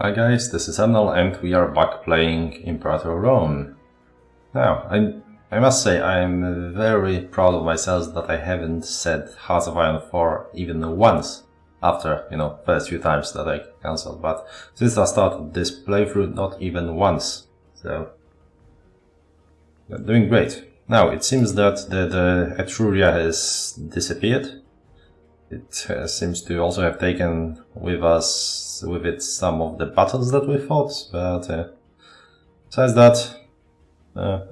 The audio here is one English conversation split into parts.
Hi guys, this is Emnel and we are back playing Imperator Rome. Now, I must say I'm very proud of myself that I haven't said Hearts of Iron 4 even once after, first few times that I cancelled, but since I started this playthrough, not even once. So, doing great. Now, it seems that the Etruria has disappeared. It seems to also have taken with it some of the battles that we fought, but besides that,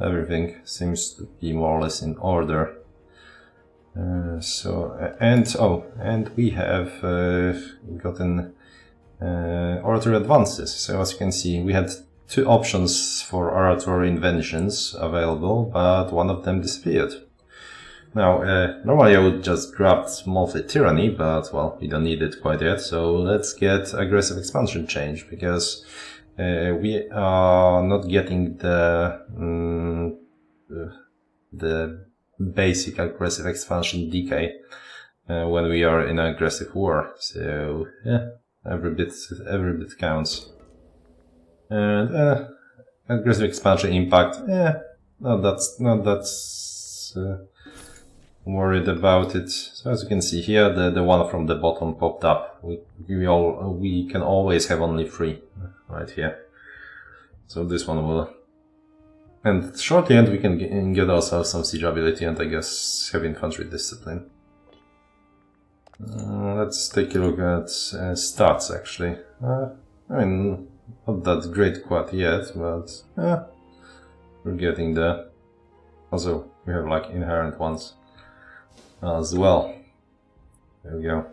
everything seems to be more or less in order. And we have gotten oratory advances. So as you can see, we had two options for oratory inventions available, but one of them disappeared. Now, normally I would just grab monthly tyranny, but well, we don't need it quite yet, so let's get aggressive expansion change, because we are not getting the basic aggressive expansion decay when we are in an aggressive war. So yeah, every bit counts. And aggressive expansion impact, not that's worried about it. So as you can see here, the one from the bottom popped up. We can always have only 3 right here. So this one will. And shortly end we can get ourselves some siege ability and I guess have infantry discipline. Let's take a look at stats actually. I mean, not that great quite yet, but we're getting there. Also, we have like inherent ones as well. There we go.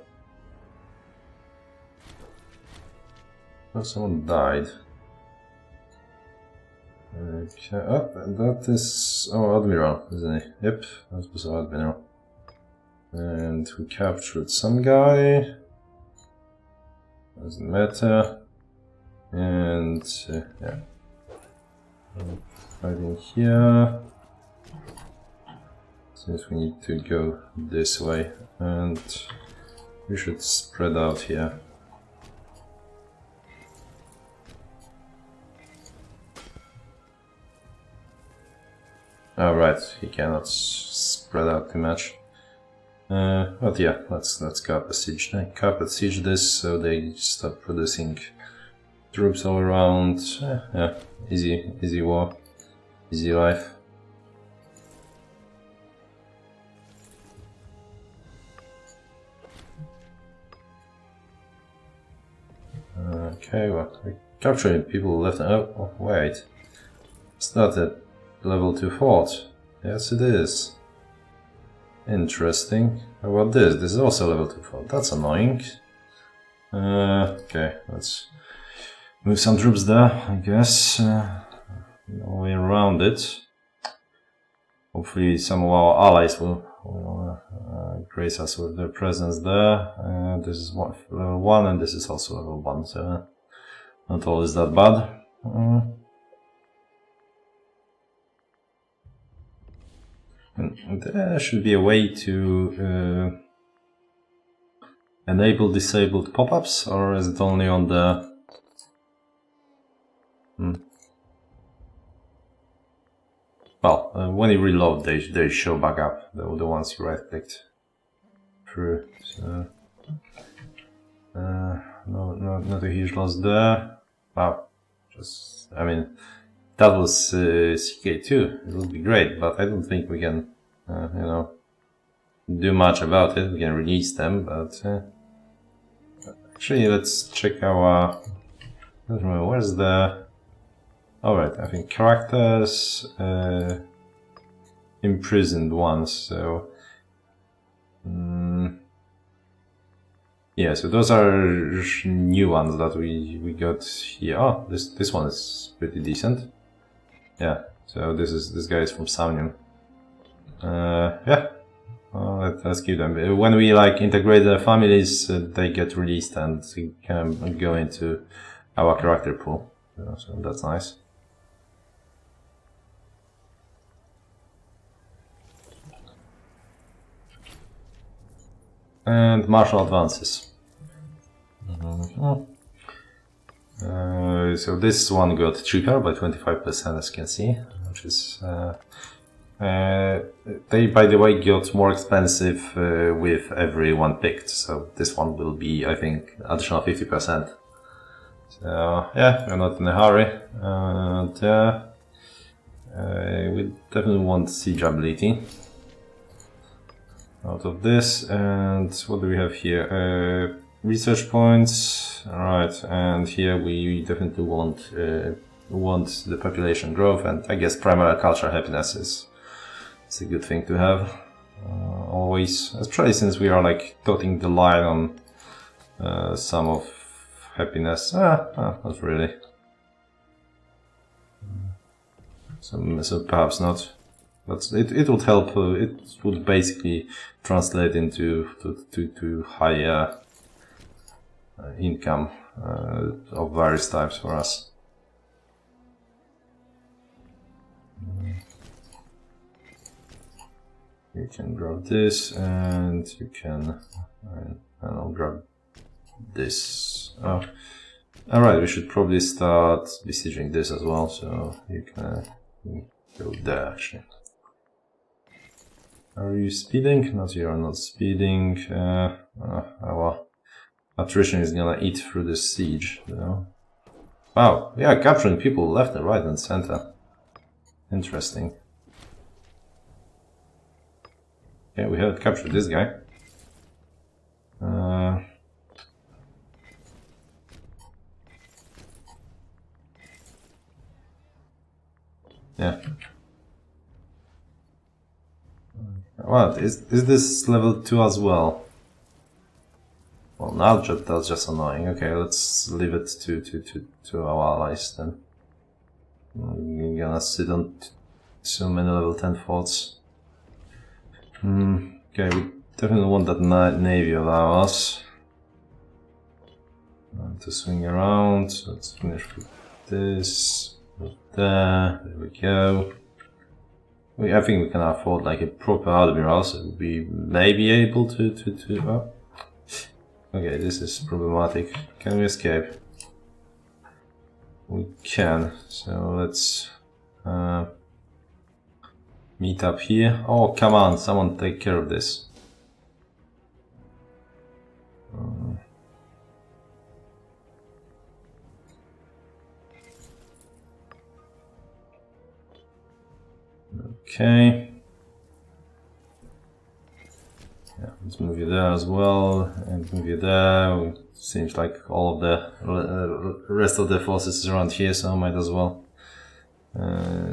Oh, someone died. Okay, that is our Admiral, isn't he? Yep, that was our Admiral. And we captured some guy. Doesn't matter. And yeah. Fighting here. Since we need to go this way, and we should spread out here. Alright, he cannot spread out too much. But yeah, let's carpet siege this so they stop producing troops all around. Yeah, easy war, easy life. Okay, well, we're capturing people left. Oh, wait. Is that a level 2 fort? Yes, it is. Interesting. How about this? This is also level 2 fort. That's annoying. Okay, let's move some troops there, I guess. No way around it. Hopefully, some of our allies will grace us with their presence there. This is level 1 and this is also level 1, so not always that bad. And there should be a way to enable disabled pop-ups, or is it only on the... Well, when you reload, they show back up, the ones you right-clicked through. So, not a huge loss there. Wow, I mean, that was CK2. It would be great, but I don't think we can, do much about it. We can release them, but actually, let's check our. I don't remember where's the. Alright, I think characters, imprisoned ones, so... yeah, so those are new ones that we got here. Oh, this one is pretty decent. Yeah, so this guy is from Samnium. Yeah, well, let's keep them. When we integrate the families, they get released and can go into our character pool. So that's nice. And martial advances. So this one got cheaper by 25%, as you can see, which is they, by the way, got more expensive with every one picked. So this one will be, I think, additional 50%. So yeah, we're not in a hurry, and we definitely want siege ability out of this. And what do we have here? Research points. Alright, and here we definitely want the population growth, and I guess primary cultural happiness is a good thing to have always, especially since we are like dotting the line on some of happiness. Not really. So perhaps not. But it would help. It would basically translate into to higher income of various types for us. You can grab this, and you can I'll grab this. Oh, all right. We should probably start besieging this as well. So you can go there actually. Are you speeding? Not, you are not speeding. Well, attrition is gonna eat through the siege, you know. Wow, yeah, capturing people left and right and center. Interesting. Okay, we have captured this guy. Yeah. What is this level 2 as well? Well, now that's just annoying. Okay, let's leave it to our allies then. We're gonna sit on so many level 10 forts. Okay, we definitely want that navy allow us to swing around. So let's finish with this. There we go. I think we can afford like a proper admiral, so we may be able to oh. Okay, this is problematic. Can we escape? We can, so let's meet up here. Oh, come on, someone take care of this. Okay. Yeah, let's move you there as well, and move you there. Seems like all of the rest of the forces is around here, so I might as well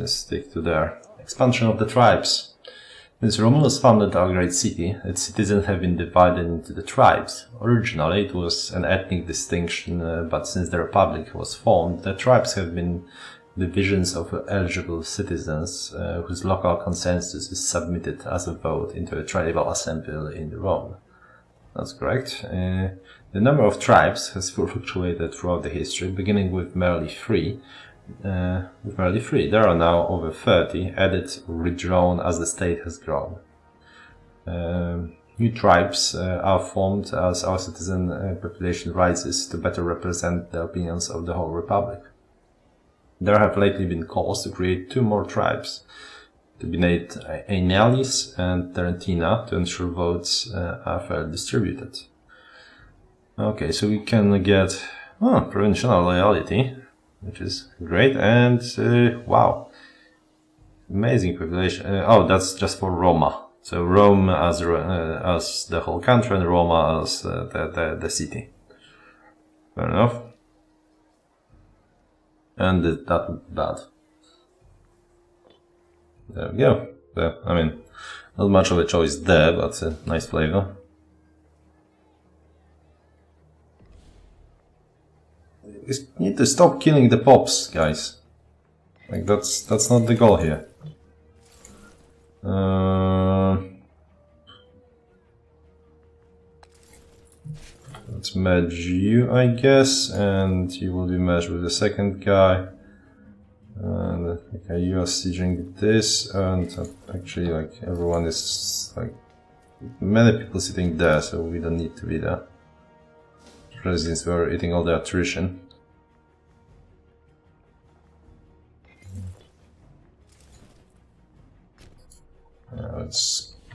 stick to there. Expansion of the tribes. Since Romulus founded our great city, its citizens have been divided into the tribes. Originally, it was an ethnic distinction, but since the Republic was formed, the tribes have been divisions of eligible citizens whose local consensus is submitted as a vote into a tribal assembly in Rome. That's correct. The number of tribes has fluctuated throughout the history, beginning with merely 3. There are now over 30, added or redrawn as the state has grown. New tribes are formed as our citizen population rises to better represent the opinions of the whole republic. There have lately been calls to create 2 more tribes, to be named Emnelis and Tarentina, to ensure votes are fairly distributed. Okay, so we can get provincial loyalty, which is great, and wow, amazing population. That's just for Roma. So Rome as the whole country, and Roma as the city. Fair enough. And that. There we go. I mean, not much of a choice there, but a nice flavor. You need to stop killing the pops, guys. Like that's not the goal here. Let's merge you, I guess, and you will be merged with the second guy. And okay, you are sieging this, and actually, like everyone is like many people sitting there, so we don't need to be there. Especially since we're eating all the attrition.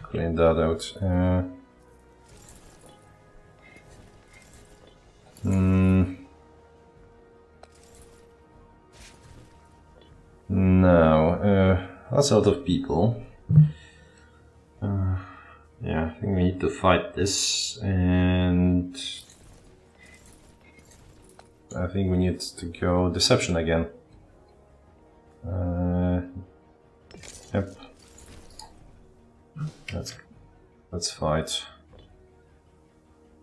clean that out. Now, that's a lot of people. Yeah, I think we need to fight this, and I think we need to go deception again. Yep. Let's fight.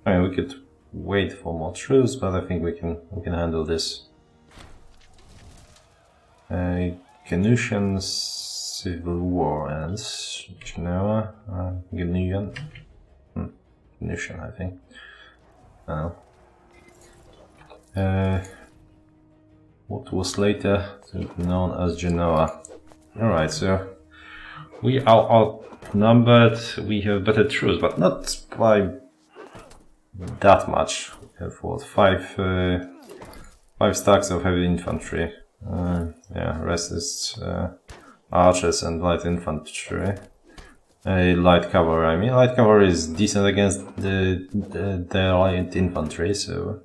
I mean, we could wait for more truce, but I think we can handle this. Ganutian Civil War ends. Genoa, Ganutian, Ganutian, I think. What was later known as Genoa. Alright, so we are outnumbered, we have better troops, but not by that much. We have what, five stacks of heavy infantry. Yeah, rest is archers and light infantry. Light cavalry. I mean, light cavalry is decent against the light infantry, so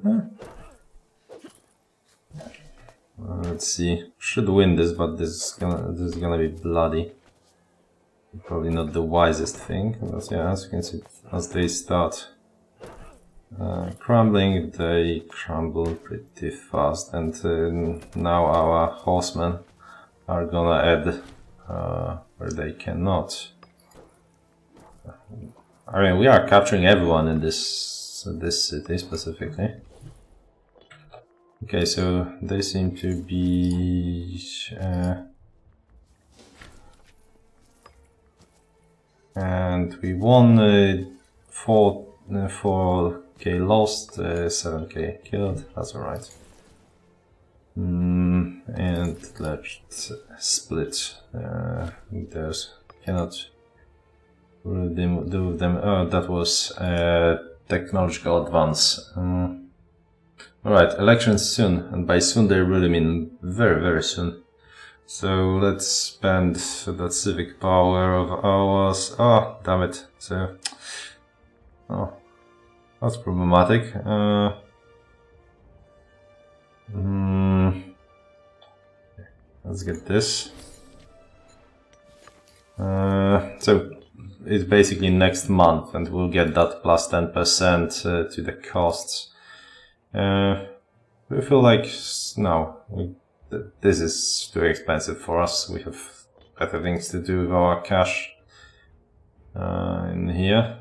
let's see. Should win this, but this is gonna be bloody. Probably not the wisest thing, but yeah, as you can see, as they start crumbling, they crumble pretty fast, and now our horsemen are gonna add where they cannot. I mean, we are capturing everyone in this city specifically. Okay, so they seem to be and we won 4k lost, 7k killed. That's alright. And let's split. Those cannot really do with them. Oh, that was technological advance. Alright, elections soon, and by soon they really mean very, very soon. So let's spend that civic power of ours. Oh, damn it. So, oh, that's problematic. Let's get this. So it's basically next month, and we'll get that plus 10% to the costs. We feel like no, this is too expensive for us. We have better things to do with our cash. In here,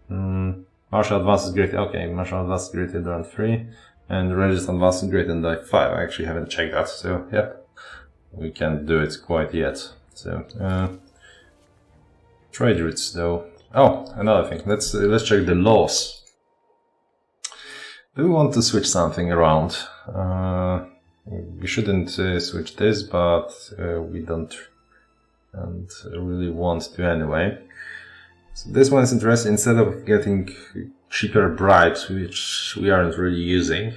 martial advance is greater. Okay, martial advance is greater than 3, and religious advance is greater than 5. I actually haven't checked that, so yeah, we can't do it quite yet. So trade routes though. Oh, another thing. Let's check the laws. Do we want to switch something around? We shouldn't switch this, but we don't really want to anyway. So this one is interesting. Instead of getting cheaper bribes, which we aren't really using,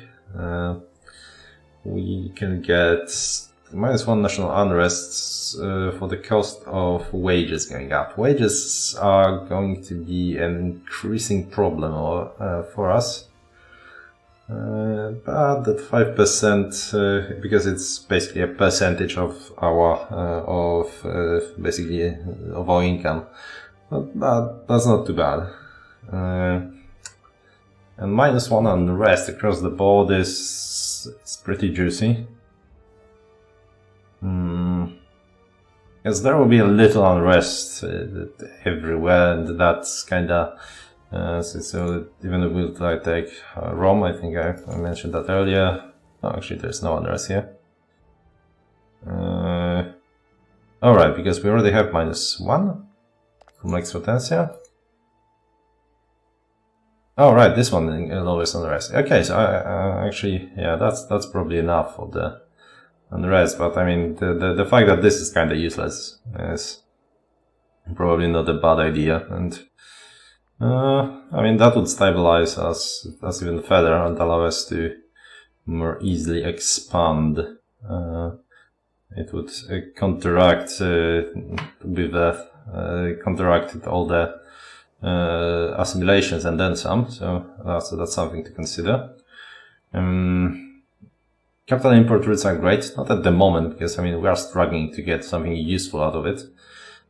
we can get -1 national unrest for the cost of wages going up. Wages are going to be an increasing problem for us. But that 5%, because it's basically a percentage of our basically of our income, but that's not too bad. And -1 unrest across the board is pretty juicy. Because there will be a little unrest everywhere, and that's kinda. So even if we'll take Rome, I think I mentioned that earlier. Oh, actually, there's no unrest here. Alright, because we already have -1 from Lex Potentia. Oh, right, this one lowers unrest. Okay, so actually, yeah, that's probably enough for the unrest. But I mean, the fact that this is kind of useless is probably not a bad idea, and I mean, that would stabilize us even further and allow us to more easily expand. It would counteract with counteracted all the assimilations and then some, so that's something to consider. Capital import routes are great, not at the moment, because I mean we are struggling to get something useful out of it.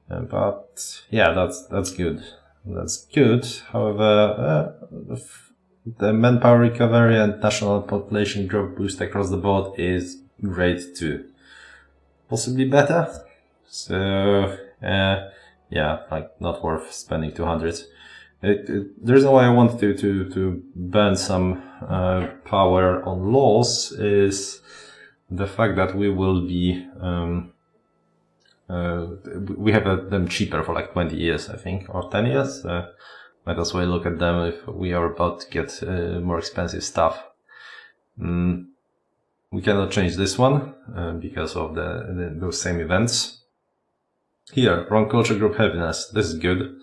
But yeah, that's good. That's good. However, the manpower recovery and national population growth boost across the board is great too. Possibly better. So yeah, like not worth spending 200. The reason why I want to burn some power on laws is the fact that we will be we have them cheaper for like 20 years, I think, or 10 years. Might as well look at them if we are about to get more expensive stuff. We cannot change this one because of those same events. Here, wrong culture group happiness. This is good.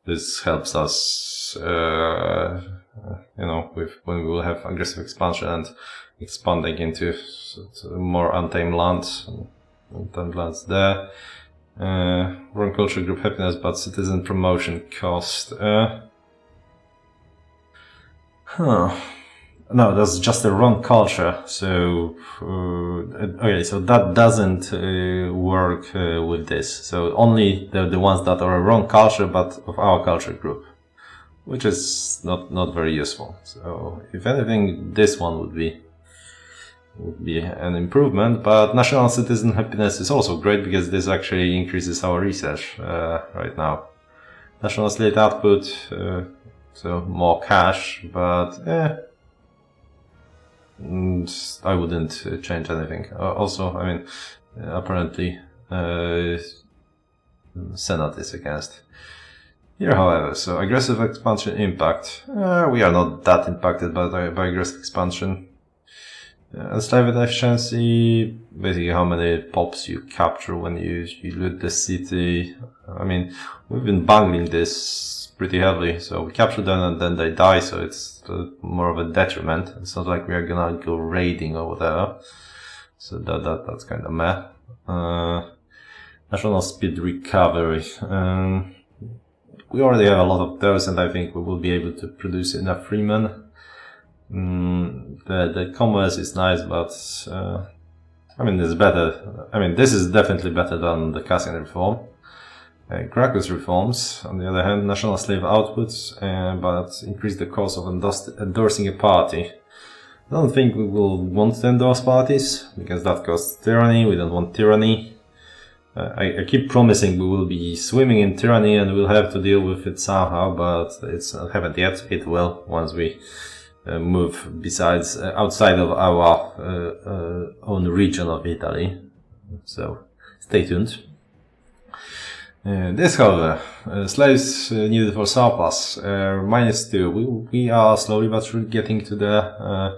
This helps us, when we will have aggressive expansion and expanding into more untamed lands. Untamed lands there. Wrong culture group happiness, but citizen promotion cost. No, that's just a wrong culture. So, okay, so that doesn't work with this. So only the ones that are a wrong culture, but of our culture group, which is not very useful. So, if anything, this one would be an improvement. But national citizen happiness is also great because this actually increases our research right now. National slate output, so more cash, but I wouldn't change anything. Also, I mean, apparently, Senate is against. Here, however, so aggressive expansion impact. We are not that impacted by aggressive expansion. Enslaved efficiency, basically how many pops you capture when you loot the city. I mean, we've been bungling this pretty heavily, so we capture them and then they die, so it's more of a detriment. It's not like we are gonna go raiding or whatever. So that's kind of meh. National speed recovery. We already have a lot of those, and I think we will be able to produce enough freemen. The commerce is nice, but I mean, it's better. I mean, this is definitely better than the Cassian reform. Cracker's reforms, on the other hand, national slave outputs, but increase the cost of endorsing a party. I don't think we will want to endorse parties, because that costs tyranny. We don't want tyranny. I keep promising we will be swimming in tyranny and we'll have to deal with it somehow, but it's not happened yet. It will once we move outside of our own region of Italy. So stay tuned. This, however, slaves needed for surplus, -2. We are slowly but surely getting to the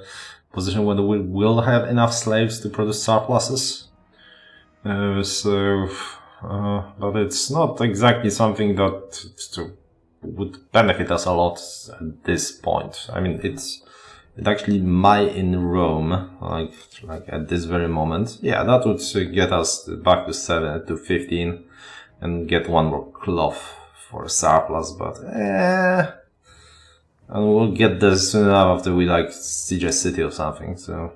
position where we will have enough slaves to produce surpluses. But it's not exactly something that would benefit us a lot at this point. I mean, it actually might in Rome, like at this very moment. Yeah, that would get us back to 7 to 15 and get one more cloth for surplus, but and we'll get there soon enough after we siege a city or something, so.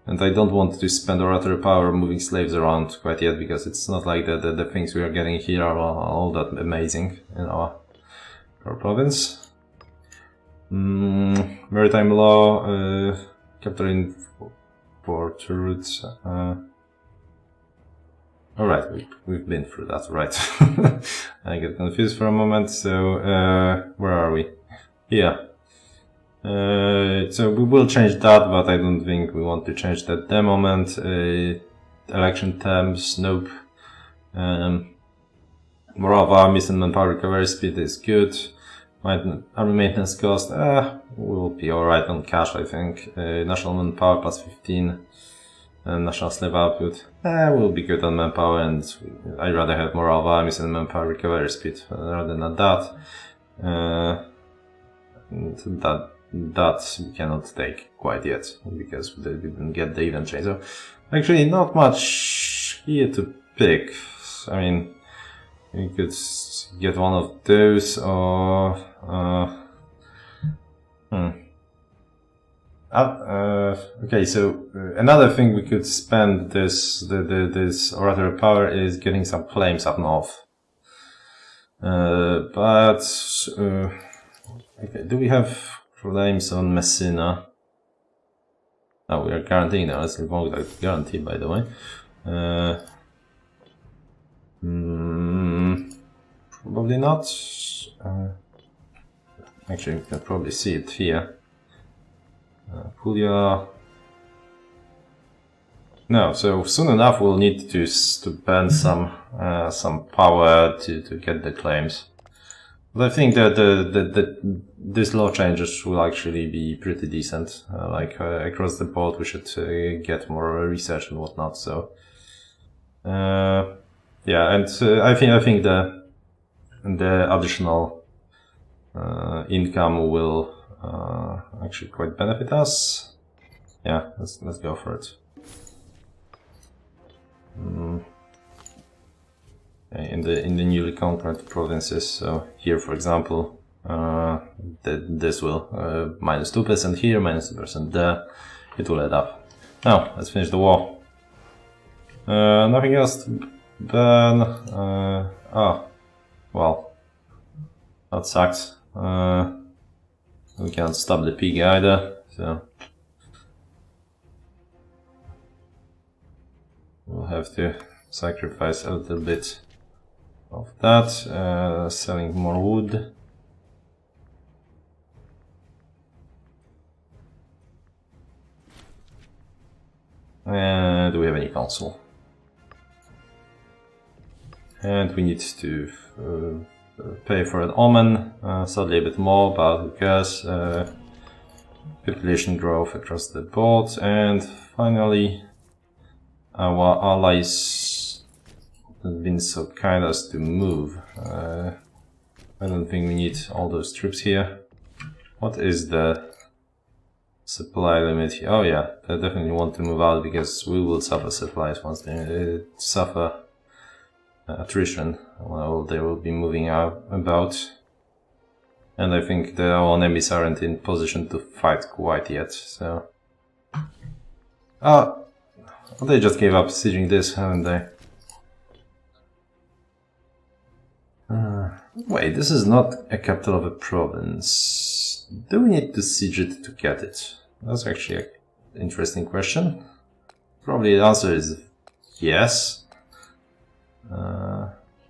And I don't want to spend oratory power moving slaves around quite yet, because it's not like the things we are getting here are all that amazing in our province. Maritime law, capturing port routes. Alright, we've been through that, right? I get confused for a moment, so where are we? Here. So we will change that, but I don't think we want to change that at the moment. Election terms, nope. Morale of armies and manpower recovery speed is good. Army maintenance cost, we'll be alright on cash, I think. National manpower plus 15. And national slave output, we'll be good on manpower, and I'd rather have morale of armies and manpower recovery speed rather than that. That we cannot take quite yet, because we didn't get the event change. So, actually, not much here to pick. I mean, we could get one of those, or okay, so another thing we could spend this oratory power is getting some claims up north. But okay, do we have claims on Messina? Oh, we are guaranteeing now. Let's revoke that guarantee, by the way. Probably not. Actually, we can probably see it here. Puglia. No, so soon enough we'll need to burn some power to get the claims. But I think that these law changes will actually be pretty decent. Across the board, we should get more research and whatnot. So, yeah, and I think the additional income will actually quite benefit us. Yeah, let's go for it. In the newly conquered provinces, so here, for example, this will minus 2% here, minus 2% there. It will add up. Now let's finish the war. Nothing else to burn. Oh, well, that sucks. We can't stop the pig either, so we'll have to sacrifice a little bit of that, selling more wood. Do we have any council? And we need to pay for an omen, sadly a bit more, but who cares? Population growth across the board, and finally our allies have been so kind as to move. I don't think we need all those troops here. What is the supply limit here? Oh yeah, they definitely want to move out because we will suffer supplies once they suffer attrition. Well, they will be moving out about. And I think our enemies aren't in position to fight quite yet, so... Oh, they just gave up sieging this, haven't they? Wait, this is not a capital of a province. Do we need to siege it to get it? That's actually an interesting question. Probably the answer is yes.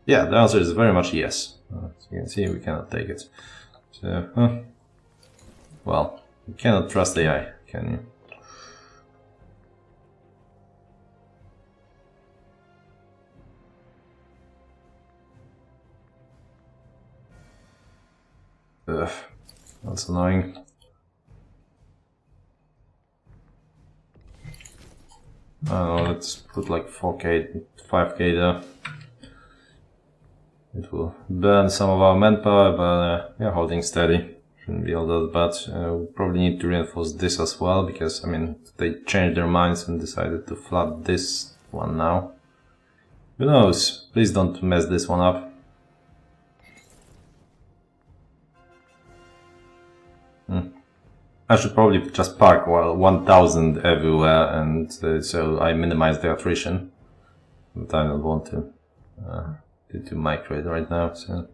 Yeah, the answer is very much yes. As you can see, we cannot take it. So, well, you cannot trust AI, can you? Ugh, that's annoying. Let's put like 4k, 5k there. It will burn some of our manpower, but yeah, holding steady. Shouldn't be all that bad. We probably need to reinforce this as well, because, I mean, they changed their minds and decided to flood this one now. Who knows? Please don't mess this one up. I should probably just park 1000 everywhere, and so I minimize the attrition. But I don't want to migrate right now, so...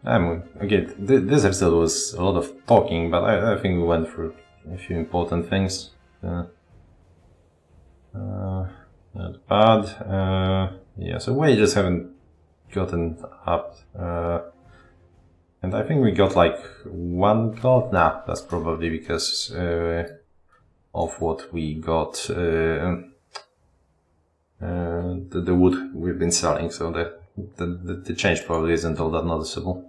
Again, this episode was a lot of talking, but I think we went through a few important things. Not bad. Yeah, so wages haven't gotten up. And I think we got like 1 gold. Nah, that's probably because of what we got. The wood we've been selling, so the change probably isn't all that noticeable.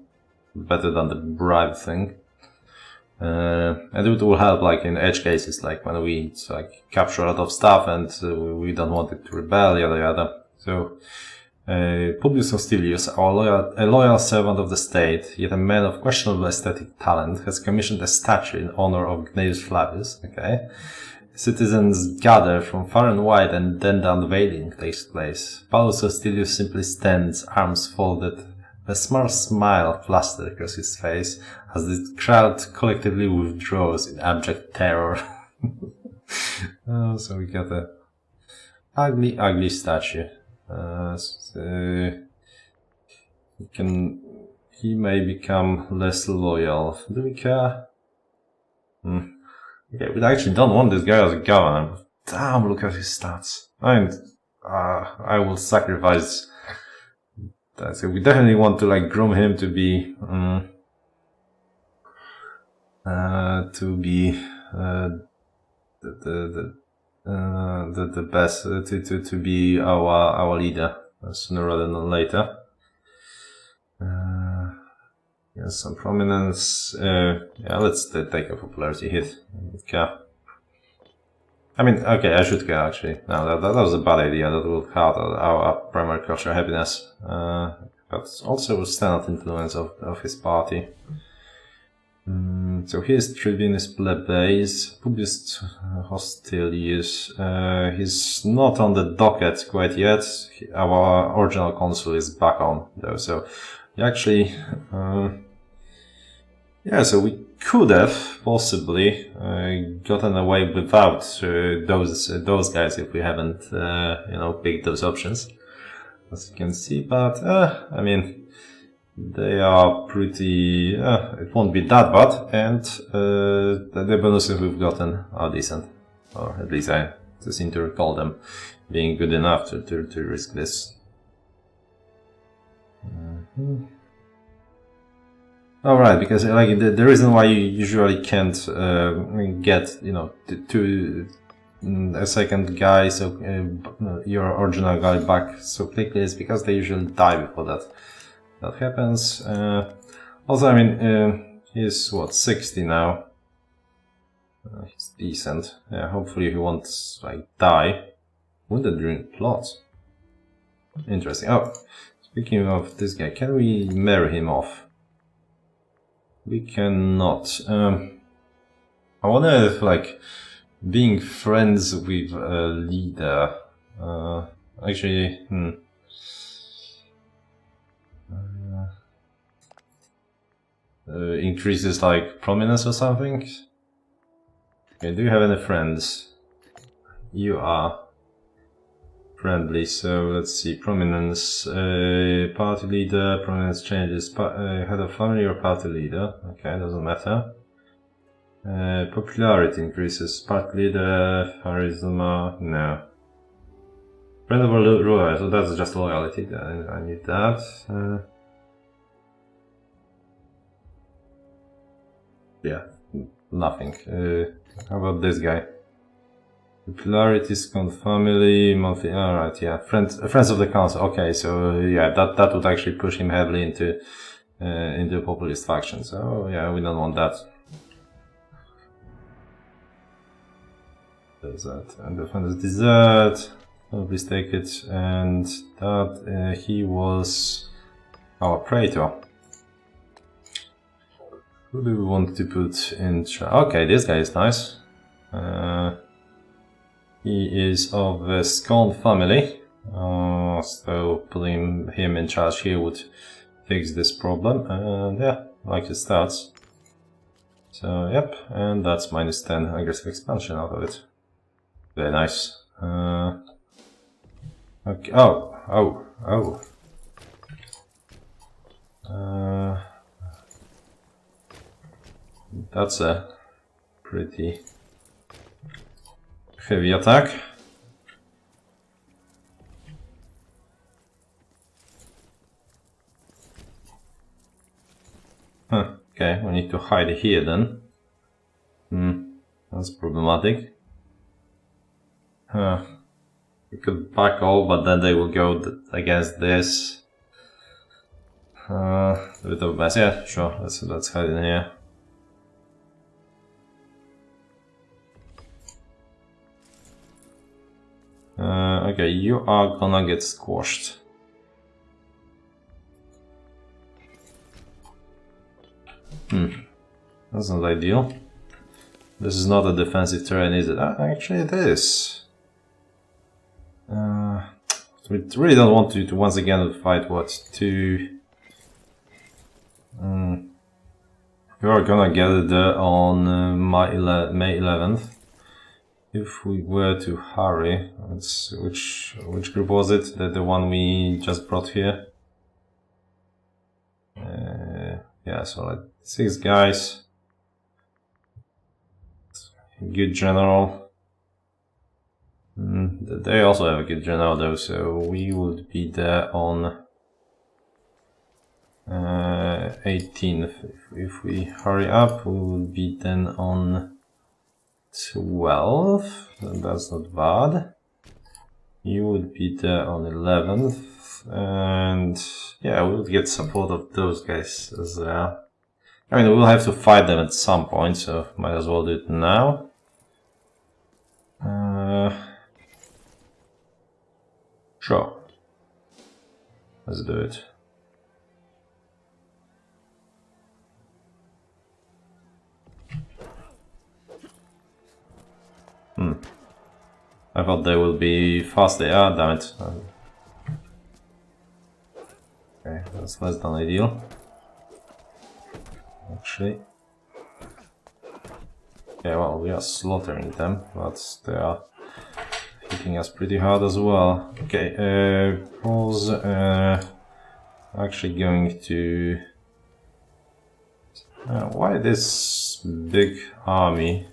Better than the bribe thing. And it will help like in edge cases, like when we capture a lot of stuff and we don't want it to rebel, yada yada. So Publius Hostilius, a loyal servant of the state, yet a man of questionable aesthetic talent, has commissioned a statue in honor of Gnaeus Flavius, okay, Citizens gather from far and wide, and then the unveiling takes place. Paulus Hostilius simply stands, arms folded, a small smile plastered across his face, as the crowd collectively withdraws in abject terror. Oh, so we got a ugly, ugly statue. So he may become less loyal. Do we care? Okay, we actually don't want this guy as a governor. Damn, look at his stats. I will sacrifice that. So we definitely want to like groom him to be the best to be our leader sooner rather than later. Yes, some prominence. Yeah, let's take a popularity hit. Okay. I mean, okay, I should care actually. No, that was a bad idea. That will hurt our primary cultural happiness. But also standard influence of his party. So here's Tribunus Plebeius, Publius Hostilius. He's not on the docket quite yet. Our original consul is back on though, so he actually, yeah, so we could have possibly gotten away without those guys if we hadn't, picked those options, as you can see. But I mean, they are pretty. It won't be that bad, and the bonuses we've gotten are decent, or at least I seem to recall them being good enough to risk this. Alright, because like the reason why you usually can't get a second guy, so your original guy back so quickly is because they usually die before that happens. Also, I mean, he's what, 60 now. He's decent. Yeah, hopefully he won't like die. Wounded during plot. Interesting. Oh, speaking of this guy, can we marry him off? We cannot. I wonder if like being friends with a leader actually increases like prominence or something. Okay, do you have any friends? You are friendly, so let's see. Prominence, party leader, prominence changes, head of family or party leader. Okay, doesn't matter. Popularity increases, party leader, charisma, no. Friend of a ruler, so that's just loyalty, I need that. Yeah, nothing. How about this guy? Popularity, second family, monthly. Alright, yeah, friends of the council. Okay, so yeah, that would actually push him heavily into a populist faction. So yeah, we don't want that. There's that, and defenders desert. Please take it, and that he was our praetor. Who do we want to put in charge? Okay, this guy is nice. He is of the Scone family, so putting him in charge here would fix this problem, and yeah, I like his stats. So yep, and that's minus 10 aggressive expansion out of it. Very nice. Okay. Oh. That's a pretty heavy attack. Okay, we need to hide here then. That's problematic. We could back off, but then they will go against this. A bit of a mess. Yeah, sure. Let's hide in here. Okay, you are gonna get squashed. That's not ideal. This is not a defensive terrain, is it? Actually, it is. We really don't want to once again fight what? We are gonna get it on May 11th. If we were to hurry, which group was it? The one we just brought here? Yeah, so like 6 guys. Good general. They also have a good general though, so we would be there on 18th. If we hurry up, we will be then on 12. That's not bad. You would be there on 11th, and yeah, we'll get support of those guys as well. I mean, we'll have to fight them at some point, so might as well do it now. Sure. Let's do it. I thought they will be faster. Ah, damn it. Okay, that's less than ideal. Actually. Okay, well, we are slaughtering them, but they are hitting us pretty hard as well. Okay, was actually going to... why this big army?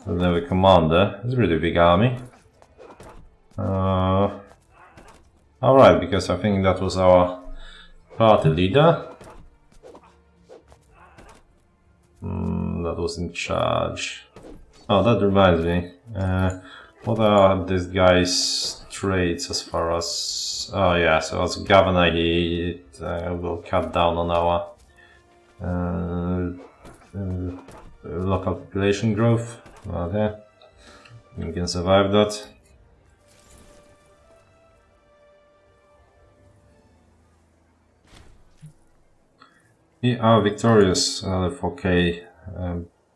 We'll have a commander. It's a pretty big army. Alright, because I think that was our party leader. That was in charge. Oh, that reminds me. What are this guy's traits as far as... Oh yeah, so as governor he will cut down on our local population growth. Okay, we can survive that. We are victorious. Another 4k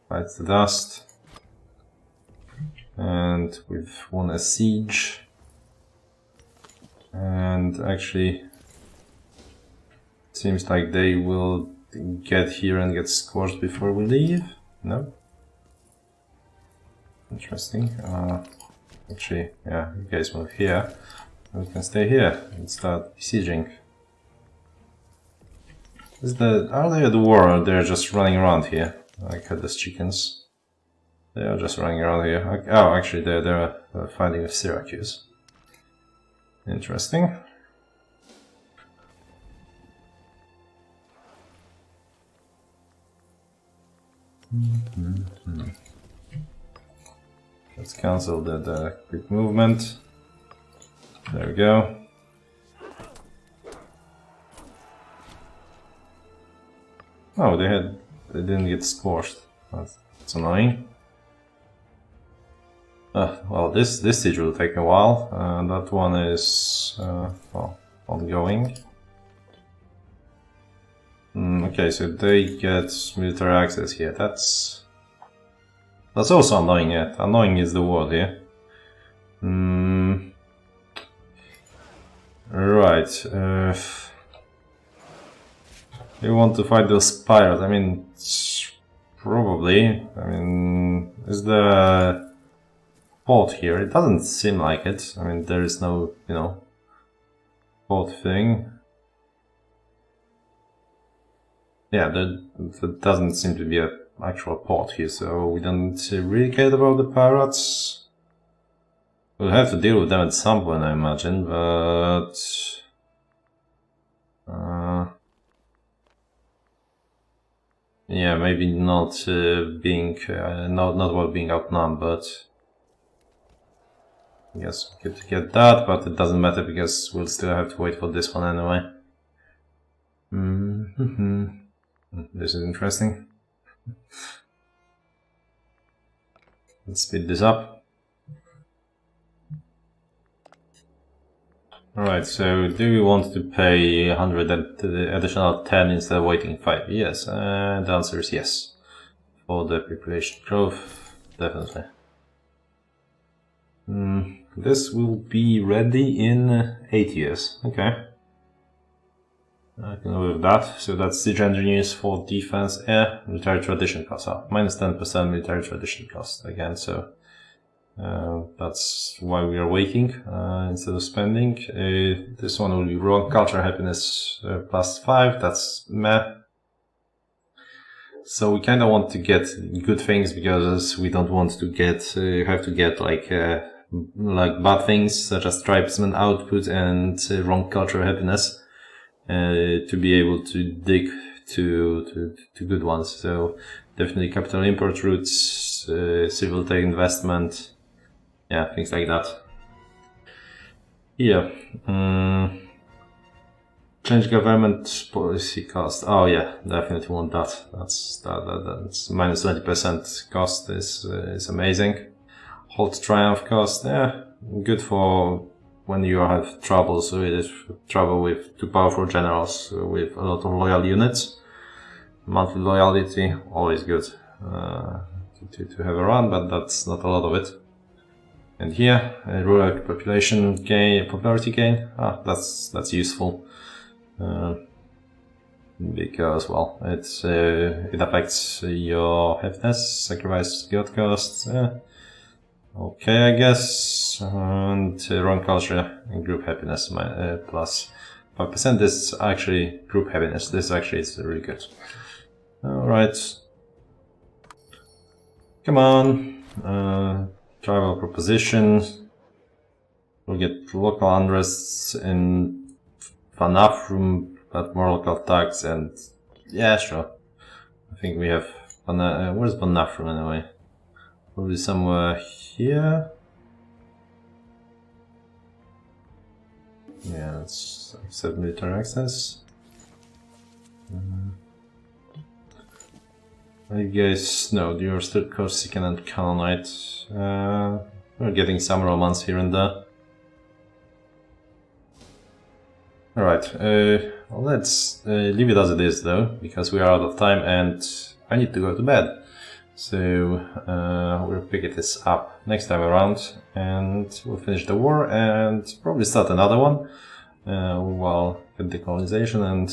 bites the dust. And we've won a siege. And actually, it seems like they will get here and get squashed before we leave. No? Interesting. Actually, yeah, you guys move here. We can stay here and start besieging. Are they at war or they're just running around here? Like headless chickens. They are just running around here. Oh, actually, they're fighting with Syracuse. Interesting. Let's cancel the quick movement. There we go. Oh, they didn't get squashed. That's annoying. Well, this siege will take a while. That one is well, ongoing. Okay, so they get military access here. That's also annoying. Yeah, annoying is the word here. Right. You want to fight those pirates? I mean, probably. I mean, is there a port here? It doesn't seem like it. I mean, there is no, port thing. Yeah, there doesn't seem to be an actual port here, so we don't really care about the pirates. We'll have to deal with them at some point, I imagine, but... yeah, maybe not not while being outnumbered. Yes, we could get that, but it doesn't matter because we'll still have to wait for this one anyway. This is interesting. Let's speed this up. Alright, so do we want to pay 100 additional 10 instead of waiting 5? Yes, the answer is yes. For the population growth. definitely. This will be ready in 8 years. Okay. I can live with that. So that's siege engineers for defense. Military tradition cost. Minus 10% military tradition cost again. So that's why we are waiting instead of spending. This one will be wrong. Culture happiness plus 5. That's meh. So we kind of want to get good things because we don't want to get have to get like bad things such as tribesman output and wrong culture happiness to be able to dig to good ones. So definitely capital import routes, civil tech investment, yeah, things like that. Yeah. Change government policy cost. Oh yeah, definitely want that. That's minus 20% cost is amazing. Hold triumph cost, yeah, good for when you have troubles with too powerful generals with a lot of loyal units. Monthly loyalty, always good to have around, but that's not a lot of it. And here, rural population gain, popularity gain. That's useful. Because, well, it affects your happiness, sacrifice god costs, okay, I guess, and wrong culture and group happiness plus 5%. This is actually group happiness, this actually is really good. Alright, come on, tribal propositions, we'll get local unrests in Vanafrum, but more local tax, and yeah, sure. I think we have where's Vanafrum anyway? Probably somewhere here. Yeah, let's accept military access. I guess no, you're still Corsican and Canonite. We're getting some romance here and there. Alright, let's leave it as it is though, because we are out of time and I need to go to bed. So we'll pick this up next time around and we'll finish the war and probably start another one while get decolonization and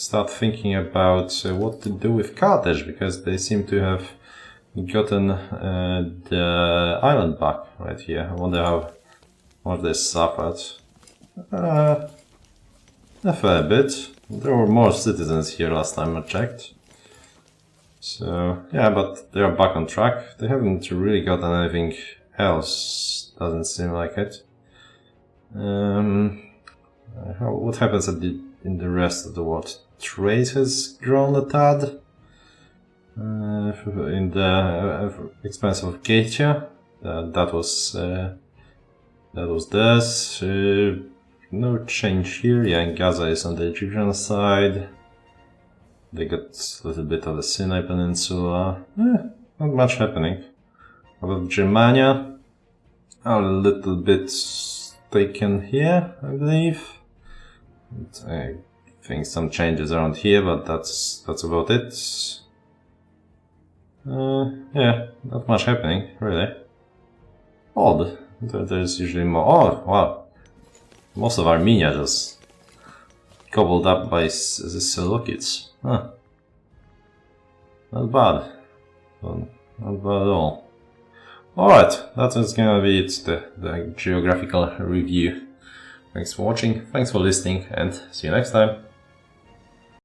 start thinking about what to do with Carthage, because they seem to have gotten the island back right here. I wonder what they suffered. A fair bit. There were more citizens here last time I checked. So, yeah, but they are back on track. They haven't really gotten anything else, doesn't seem like it. What happens in the rest of the world? Trade has grown a tad. In the expense of Gaetia. That was this. No change here. Yeah, and Gaza is on the Egyptian side. They got a little bit of the Sinai Peninsula. Not much happening. How about Germania? A little bit taken here, I believe. I think some changes around here, but that's about it. Yeah, not much happening, really. Odd. There's usually more. Oh, wow. Most of Armenia just gobbled up by the Seleucids. Huh. Not bad. Not bad at all. Alright, that's gonna be it, the geographical review. Thanks for watching, thanks for listening, and see you next time.